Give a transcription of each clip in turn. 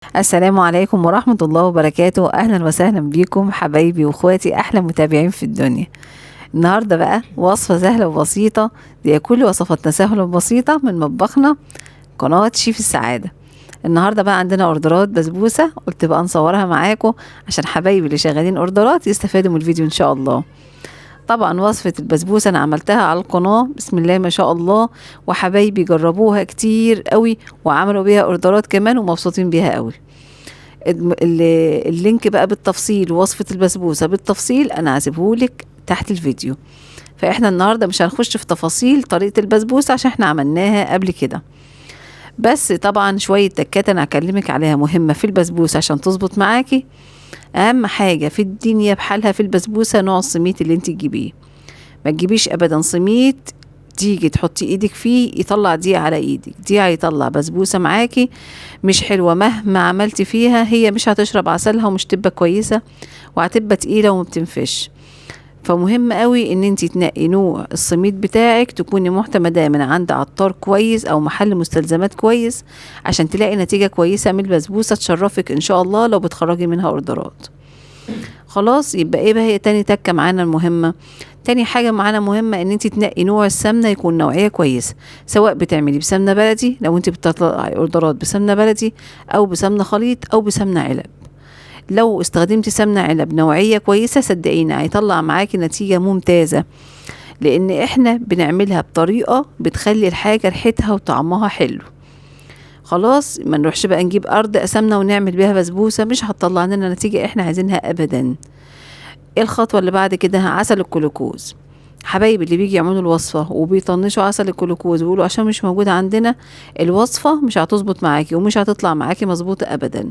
السلام عليكم ورحمة الله وبركاته. أهلا وسهلا بيكم حبايبي وأخواتي أحلى متابعين في الدنيا. النهاردة بقى وصفة سهلة وبسيطة، دي كل وصفاتنا سهلة وبسيطة من مطبخنا قناة شيف السعادة. النهاردة بقى عندنا أوردرات بسبوسة، قلت بقى نصورها معاكم عشان حبايبي اللي شغالين أوردرات يستفادوا من الفيديو إن شاء الله. طبعا وصفة البسبوسة أنا عملتها على القناة بسم الله ما شاء الله، وحبايبي جربوها كتير قوي وعملوا بيها أوردرات كمان ومبسوطين بيها قوي. اللينك بقى بالتفصيل ووصفة البسبوسة بالتفصيل أنا هسيبهولك تحت الفيديو. فإحنا النهاردة مش هنخش في تفاصيل طريقة البسبوسة عشان احنا عملناها قبل كده، بس طبعا شوية تكات أنا هكلمك عليها مهمة في البسبوسة عشان تظبط معاكي. أهم حاجة في الدنيا بحالها في البسبوسة نوع السميد اللي انت تجيبيه. ما تجيبيش أبدا سميد تيجي تحطي ايدك فيه يطلع دي على ايدك، دي هيطلع بسبوسة معاكي مش حلوة، مهما عملتي فيها هي مش هتشرب عسلها ومش تبقى كويسة وهتبقى تقيلة وما بتنفش. فمهم قوي ان انت تنقي نوع السميد بتاعك، تكوني معتمدة من عند عطار كويس او محل مستلزمات كويس عشان تلاقي نتيجة كويسة من البسبوسة تشرفك ان شاء الله لو بتخرجي منها اوردرات. خلاص يبقى ايه بقى هي تاني تكة معانا المهمة. تاني حاجة معانا مهمة ان انت تنقي نوع السمنة يكون نوعية كويسة، سواء بتعملي بسمنة بلدي لو انت بتطلعي اوردرات بسمنة بلدي او بسمنة خليط او بسمنة علب. لو استخدمتي سمنة علب نوعية كويسة صدقيني هيطلع معاكي نتيجة ممتازة، لان احنا بنعملها بطريقة بتخلي الحاجة ريحتها وطعمها حلو. خلاص ما نروحش بقى نجيب ارض سمنة ونعمل بيها بسبوسة مش هتطلع لنا نتيجة احنا عايزينها ابدا. ايه الخطوة اللي بعد كده؟ عسل الجلوكوز. حبايبي اللي بيجي يعملوا الوصفة وبيطنشوا عسل الجلوكوز ويقولوا عشان مش موجود عندنا الوصفة مش هتظبط معاكي ومش هتطلع معاكي مظبوطة ابدا.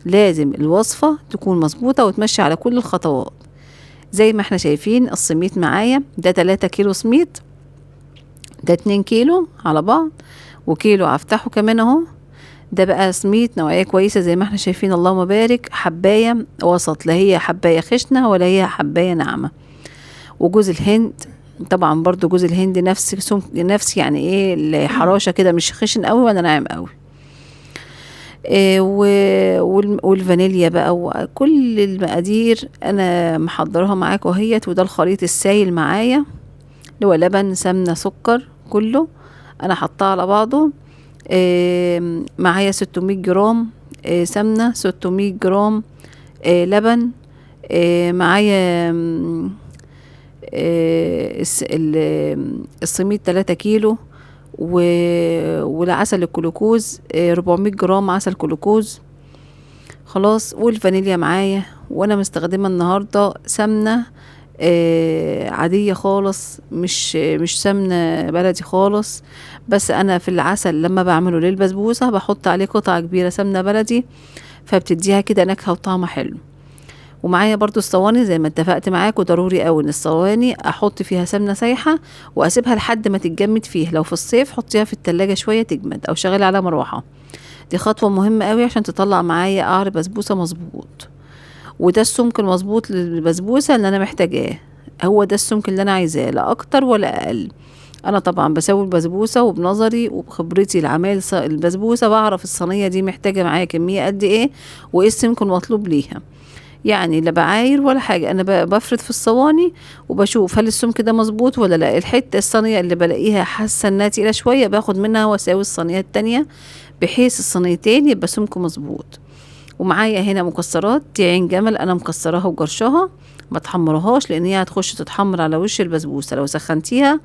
لازم الوصفة تكون مظبوطة وتمشي على كل الخطوات. زي ما احنا شايفين السميد معايا ده 3 كيلو سميد، ده 2 كيلو على بعض وكيلو هفتحه كمان اهو. ده بقى سميد نوعية كويسة زي ما احنا شايفين اللهم بارك، حباية وسط، لا هي حباية خشنة ولا هي حباية ناعمة. وجوز الهند طبعا برضو جوز الهند نفس يعني ايه الحراشة كده، مش خشن قوي ولا ناعم قوي. إيه والفانيليا بقى وكل المقادير انا محضرها معاكم اهيت. وده الخليط السائل معايا اللي هو لبن سمنة سكر كله انا حطاه على بعضه. معايا 600 جرام سمنة، 600 جرام لبن، معايا السميد 3 كيلو والعسل الجلوكوز 400 جرام عسل جلوكوز. خلاص والفانيليا معايا، وانا مستخدمة النهاردة سمنة عادية خالص، مش سمنة بلدي خالص. بس انا في العسل لما بعمله للبسبوسة بحط عليه قطعة كبيرة سمنة بلدي فبتديها كده نكهة وطعم حلو. ومعايا برضو الصواني زي ما اتفقت معاكم، ضروري قوي ان الصواني احط فيها سمنة سايحة واسيبها لحد ما تتجمد فيه. لو في الصيف حطيها في التلاجة شوية تجمد او شغلي على مروحة. دي خطوة مهمة قوي عشان تطلع معايا قعر بسبوسة مظبوط. وده السمك المظبوط للبسبوسة اللي انا محتاجاه، هو ده السمك اللي انا عايزاه لا اكتر ولا اقل. انا طبعا بسوي البسبوسة وبنظري وبخبرتي العمال البسبوسة بعرف الصينية دي محتاجة معايا كمية قد ايه وايه السمك المطلوب ليها. يعني لا بعاير ولا حاجة، انا بفرد في الصواني وبشوف هل السمك ده مظبوط ولا لا. الحتة الصينية اللي بلاقيها حاسة انها تقيلة شوية باخد منها واساوي الصينية التانية بحيث الصينيتين يبقى سمك مظبوط. ومعايا هنا مكسرات، دي عين جمل انا مكسراها وجرشاها، ما تحمرهاش لان هي هتخش تتحمر على وش البسبوسة، لو سخنتيها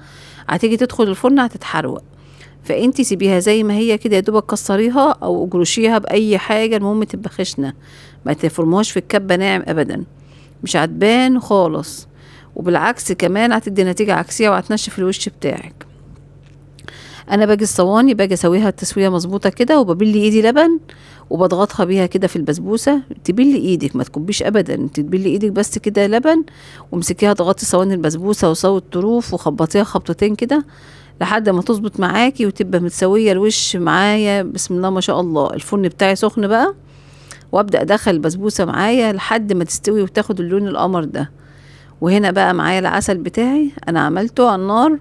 هتيجي تدخل الفرن هتتحروق. فانتي سيبيها زي ما هي كده يا دوبك كسريها او اجرشيها باي حاجة، المهم تبقى خشنة، ما تفرموهاش في الكبة ناعم ابدا، مش هتبان خالص. وبالعكس كمان هتدي نتيجة عكسية وهتنشف الوش بتاعك. انا باجي الصواني باجي اسويها التسويه مظبوطه كده وببلي ايدي لبن وبضغطها بيها كده في البسبوسه. تبلي ايدك ما تكبيش ابدا، تبلي ايدك بس كده لبن وامسكيها ضغطي صواني البسبوسه وصوي الطروف وخبطيها خبطتين كده لحد ما تظبط معاكي وتبقى متسويه الوش معايا بسم الله ما شاء الله. الفرن بتاعي سخن بقى وابدا ادخل البسبوسه معايا لحد ما تستوي وتاخد اللون القمر ده. وهنا بقى معايا العسل بتاعي انا عملته على النار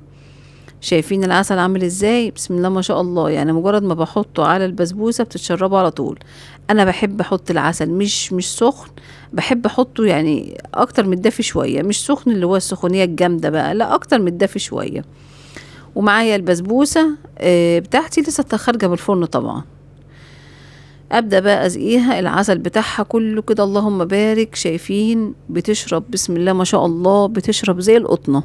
شايفين العسل عامل ازاي؟ بسم الله ما شاء الله. يعني مجرد ما بحطه على البسبوسة بتتشربه على طول. انا بحب احط العسل مش سخن، بحب احطه يعني اكتر من الدافي شوية، مش سخن اللي هو السخونية الجامدة بقى، لا اكتر من الدافي شوية. ومعايا البسبوسة بتاعتي لسه خارجة من الفرن طبعا. ابدا بقى ازقيها، العسل بتاعها كله كده اللهم بارك. شايفين بتشرب بسم الله ما شاء الله، بتشرب زي القطنه،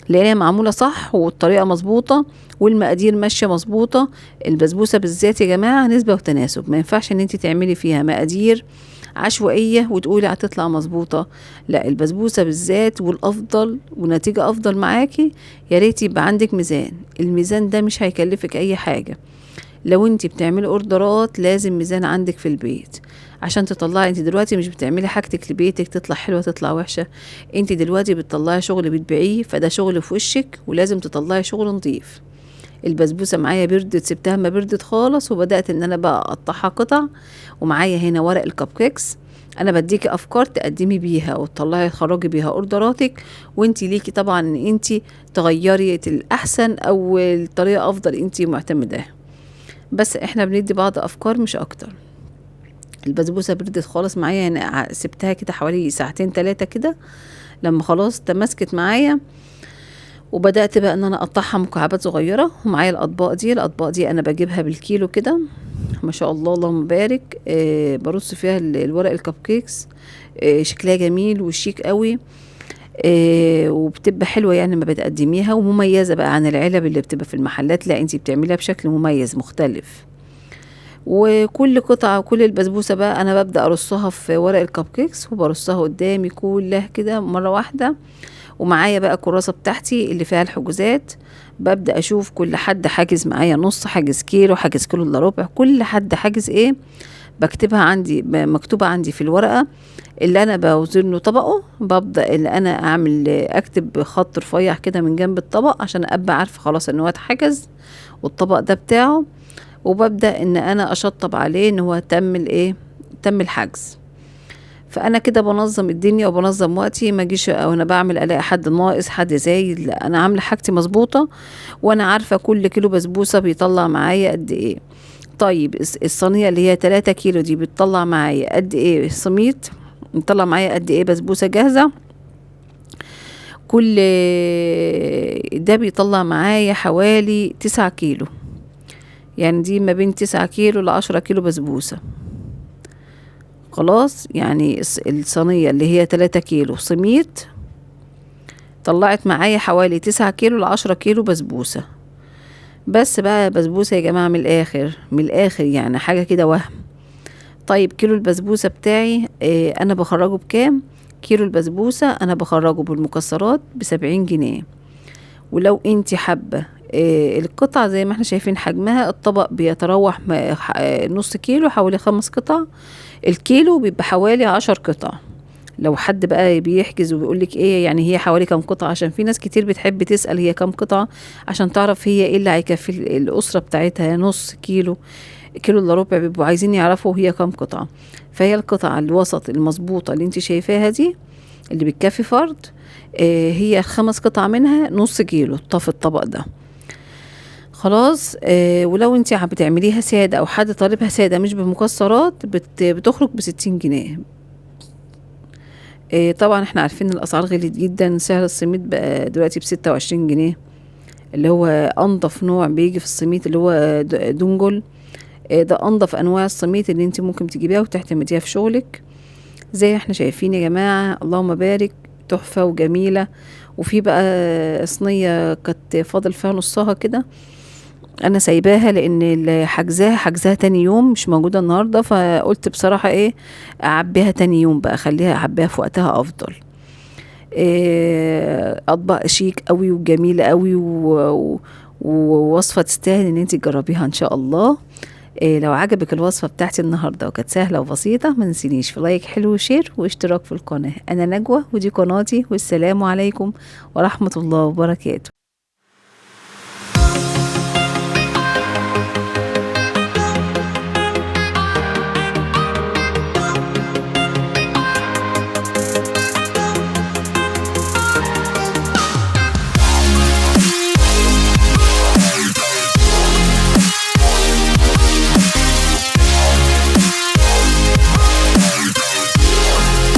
لان هي معموله صح والطريقه مظبوطه والمقادير ماشيه مظبوطه. البسبوسه بالذات يا جماعه نسبه وتناسب، ما ينفعش ان انت تعملي فيها مقادير عشوائيه وتقولي هتطلع مظبوطه. لا، البسبوسه بالذات والافضل ونتيجه افضل معاكي يا ريت يبقى عندك ميزان. الميزان ده مش هيكلفك اي حاجه. لو انت بتعملي اوردرات لازم ميزان عندك في البيت عشان تطلعي. انت دلوقتي مش بتعملي حاجتك لبيتك تطلع حلوة تطلع وحشة، انت دلوقتي بتطلعي شغل بتبيعيه، فده شغل في وشك ولازم تطلعي شغل نظيف. البسبوسة معايا بردت، سبتها ما بردت خالص وبدأت ان انا بقى اقطعها قطع. ومعايا هنا ورق الكب كيكس. انا بديكي افكار تقدمي بيها وتطلعي تخرجي بيها اوردراتك، وانت ليكي طبعا ان انت تغيري الاحسن او الطريقة افضل انت معتمداها. بس احنا بندي بعض افكار مش اكتر. البسبوسه بردت خالص معايا، يعني سبتها كده حوالي ساعتين 3 كده لما خلاص تمسكت معايا. وبدات بقى ان انا اقطعها مكعبات صغيره. ومعايا الاطباق دي انا بجيبها بالكيلو كده ما شاء الله اللهم بارك. برص فيها الورق الكب كيكس. شكلها جميل وشيك قوي. وبتبقى حلوه يعني ما بتقدميها، ومميزه بقى عن العلب اللي بتبقى في المحلات. لا، انتي بتعمليها بشكل مميز مختلف. وكل قطعه كل البسبوسه بقى انا ببدا ارصها في ورق الكب كيكس وبرصها قدامي كلها كده مره واحده. ومعايا بقى الكراسه بتاعتي اللي فيها الحجوزات. ببدا اشوف كل حد حاجز معايا نص، حاجز كيلو، حاجز كيلو الا ربع، كل حد حاجز ايه. بكتبها عندي مكتوبة عندي في الورقة اللي انا بوزن له طبقه. ببدأ اللي انا اعمل اكتب خط رفيع كده من جنب الطبق عشان ابقى عارفة خلاص ان هو اتحجز والطبق ده بتاعه. وببدأ ان انا اشطب عليه ان هو تم الحجز. فانا كده بنظم الدنيا وبنظم وقتي، ما اجيش وانا بعمل الاقي حد ناقص حد زايد. لا، انا عامله حاجتي مظبوطه وانا عارفه كل كيلو بسبوسه بيطلع معايا قد ايه. طيب الصينيه اللي هي 3 كيلو دي بتطلع معايا قد ايه سميد، بتطلع معايا قد ايه بسبوسه جاهزه. كل ده بيطلع معايا حوالي 9 كيلو. يعني دي ما بين 9 كيلو ل10 كيلو بسبوسه. خلاص، يعني الصينية اللي هي 3 كيلو سميد طلعت معايا حوالي 9 كيلو ل10 كيلو بسبوسة. بس بقى بسبوسة يا جماعة من الآخر يعني حاجة كده وهم. طيب كيلو البسبوسة بتاعي أنا بخرجه بكام؟ كيلو البسبوسة أنا بخرجه بالمكسرات ب70 جنيه. ولو انتي حابة القطع زي ما احنا شايفين حجمها، الطبق بيتراوح نص كيلو حوالي 5 قطع، الكيلو بيبقى حوالي 10 قطع. لو حد بقى بيحجز وبيقولك ايه يعني هي حوالي كام قطعة، عشان في ناس كتير بتحب تسأل هي كام قطعة عشان تعرف هي ايه اللي هيكفي الأسرة بتاعتها. نص كيلو، كيلو الا ربع، بيبقوا عايزين يعرفوا هي كام قطعة. فهي القطعة الوسط المظبوطة اللي انت شايفاها دي اللي بتكفي فرد، هي 5 قطع منها نص كيلو في الطبق ده. خلاص. ولو انت بتعمليها سادة او حد طالبها سادة مش بمكسرات بتخرج ب60 جنيه. طبعا احنا عارفين الاسعار غليت جدا. سعر السميد بقى دلوقتي ب26 جنيه، اللي هو انضف نوع بيجي في السميد اللي هو دونجل. ده انضف انواع السميد اللي انت ممكن تجيبيها وتعتمديها في شغلك. زي احنا شايفين يا جماعة اللهم بارك، تحفة وجميلة. وفي بقى صينية كانت فاضل فيها نصها كده انا سايباها لان حجزاها تاني يوم مش موجودة النهاردة، فقلت بصراحة ايه اعبيها تاني يوم بقى، خليها اعبيها في وقتها افضل. اطباق شيك قوي وجميلة قوي ووصفة تستاهل ان انت تجربيها ان شاء الله. لو عجبك الوصفة بتاعتي النهاردة وكانت سهلة وبسيطة ما نسينيش في لايك حلو وشير واشتراك في القناة. انا نجوى ودي قناتي، والسلام عليكم ورحمة الله وبركاته.